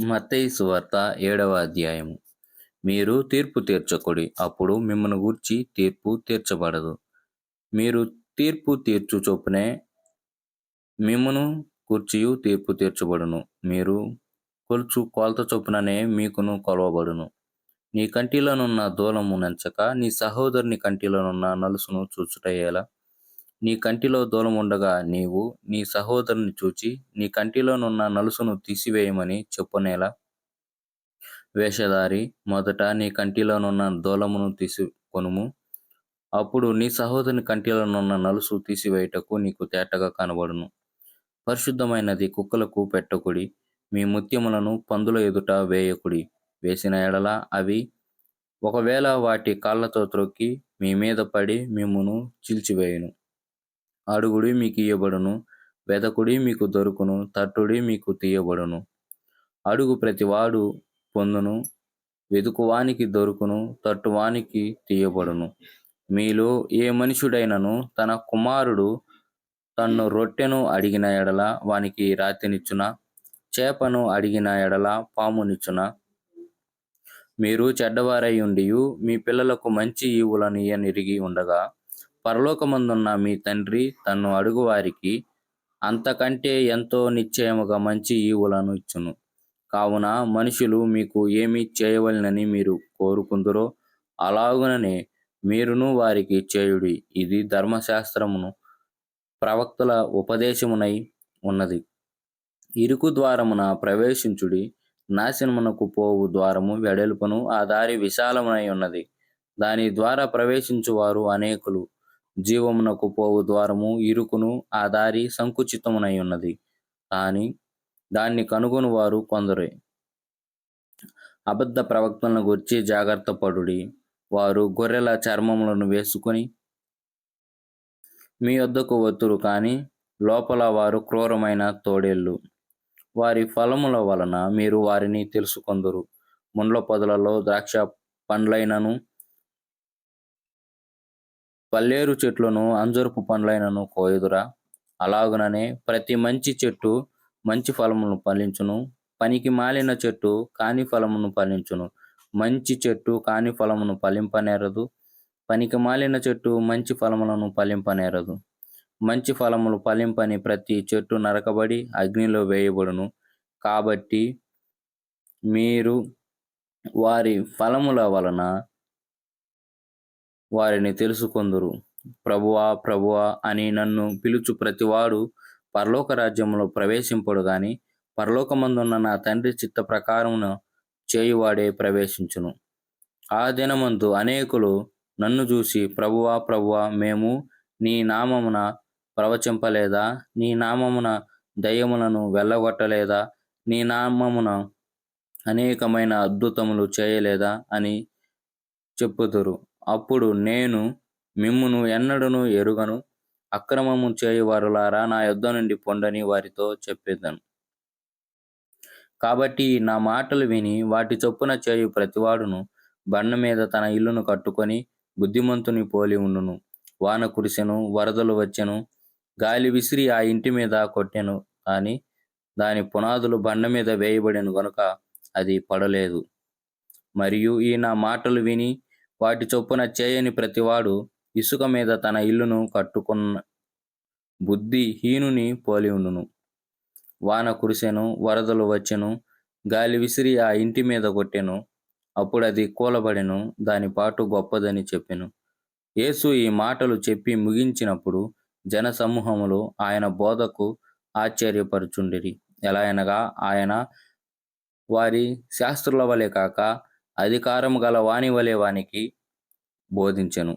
మత్తయి సువార్త 7వ అధ్యాయము. మీరు తీర్పు తీర్చకుడి, అప్పుడు మిమ్మును గూర్చి తీర్పు తీర్చబడదు. మీరు తీర్పు తీర్చు చొప్పునే మిమ్మును గూర్చియు తీర్పు తీర్చబడును. మీరు కొలుచు కొలత చొప్పుననే మీకును కొలవబడును. నీ కంటిలోనున్న దూలము నెంచక నీ సహోదరుని కంటిలోనున్న నలుసును చూచుట ఎలా? నీ కంటిలో దూలముండగా నీవు నీ సహోదరుని చూచి నీ కంటిలోనున్న నలుసును తీసివేయమని చెప్పునేలా? వేషధారి, మొదట నీ కంటిలోనున్న దూలమును తీసుకొనుము, అప్పుడు నీ సహోదరుని కంటిలోనున్న నలుసు తీసివేయుటకు నీకు తేటగా కనబడును. పరిశుద్ధమైనది కుక్కలకు పెట్టకుడి, మీ ముత్యములను పందుల ఎదుట వేయకుడి. వేసిన ఎడల అవి ఒకవేళ వాటి కాళ్ళతో త్రొక్కి మీ మీద పడి మిమ్మును చీల్చివేయును. అడుగుడి మీకు ఇయ్యబడును, వెదకుడి మీకు దొరుకును, తట్టుడి మీకు తీయబడును. అడుగు ప్రతివాడు పొందును, వెదుకువానికి దొరుకును, తట్టువానికి తీయబడును. మీలో ఏ మనుష్యుడైనను తన కుమారుడు తన్ను రొట్టెను అడిగిన ఎడల వానికి రాతినిచ్చునా? చేపను అడిగిన ఎడల పామునిచ్చునా? మీరు చెడ్డవారై ఉండియు మీ పిల్లలకు మంచి ఈవులను ఇయ్యనెరిగి ఉండగా, పరలోకమందున్న మీ తండ్రి తన్ను అడుగువారికి అంతకంటే ఎంతో నిశ్చయముగా మంచి ఈవులను ఇచ్చును. కావున మనుషులు మీకు ఏమి చేయవలెనని మీరు కోరుకుందురో అలాగుననే మీరును వారికి చేయుడి. ఇది ధర్మశాస్త్రమును ప్రవక్తల ఉపదేశమునై ఉన్నది. ఇరుకు ద్వారమున ప్రవేశించుడి, నాశనమునకు పోవు ద్వారము వెడల్పును, ఆ దారి విశాలమునై ఉన్నది. దాని ద్వారా ప్రవేశించువారు అనేకులు. జీవమునకు పోవు ద్వారము ఇరుకును, ఆ దారి సంకుచితమునై ఉన్నది, కానీ దాన్ని కనుగొనువారు కొందరే. అబద్ధ ప్రవక్తలను గూర్చి జాగ్రత్త పడుడి. వారు గొర్రెల చర్మములను వేసుకొని మీ యొద్దకు వత్తురు, కానీ లోపల వారు క్రూరమైన తోడేళ్ళు. వారి ఫలముల వలన మీరు వారిని తెలుసుకొందురు. ముండ్ల పొదలలో ద్రాక్ష పండ్లైనను, పల్లేరు చెట్లను అంజూరపు పండ్లైనను కోయుదురా? అలాగుననే ప్రతి మంచి చెట్టు మంచి ఫలమును ఫలించును, పనికి మాలిన చెట్టు కాని ఫలమును ఫలించును. మంచి చెట్టు కాని ఫలమును ఫలింపనేరదు, పనికి మాలిన చెట్టు మంచి ఫలములను ఫలింపనేరదు. మంచి ఫలములు ఫలింపని ప్రతి చెట్టు నరకబడి అగ్నిలో వేయబడును. కాబట్టి మీరు వారి ఫలముల వలన వారిని తెలుసుకొందురు. ప్రభువా, ప్రభువా అని నన్ను పిలుచు ప్రతివాడు పరలోక రాజ్యములో ప్రవేశింపడు గాని పరలోకమందున్న నా తండ్రి చిత్త ప్రకారమున చేయువాడే ప్రవేశించును. ఆ దినమందు అనేకులు నన్ను చూసి, ప్రభువా, ప్రభువా, మేము నీ నామమున ప్రవచింపలేదా? నీ నామమున దయ్యములను వెళ్ళగొట్టలేదా? నీ నామమున అనేకమైన అద్భుతములు చేయలేదా అని చెప్పుదురు. అప్పుడు నేను మిమ్మును ఎన్నడూను ఎరుగను, అక్రమము చేయువారులారా నా యొద్ద నుండి పొండని వారితో చెప్పెదను. కాబట్టి నా మాటలు విని వాటి చొప్పున చేయు ప్రతివాడును బండ మీద తన ఇల్లును కట్టుకొని బుద్ధిమంతుని పోలి ఉండును. వాన కురిసెను, వరదలు వచ్చెను, గాలి విసిరి ఆ ఇంటి మీద కొట్టెను, కానీ దాని పునాదులు బండ మీద వేయబడెను గనుక అది పడలేదు. మరియు ఈ నా మాటలు విని వాటి చొప్పున చేయని ప్రతివాడు ఇసుక మీద తన ఇల్లును కట్టుకున్న బుద్ధిహీనుని పోలి ఉండును. వాన కురిసెను, వరదలు వచ్చెను, గాలి విసిరి ఆ ఇంటి మీద కొట్టెను, అప్పుడు అది కూలబడెను, దాని పాటు గొప్పదని చెప్పెను. యేసు ఈ మాటలు చెప్పి ముగించినప్పుడు జనసమూహములు ఆయన బోధకు ఆశ్చర్యపరుచుండిరి. ఎలాగనగా ఆయన వారి శాస్త్రుల వలె కాక అధికారము గల వాని వలె వానికి బోధించెను.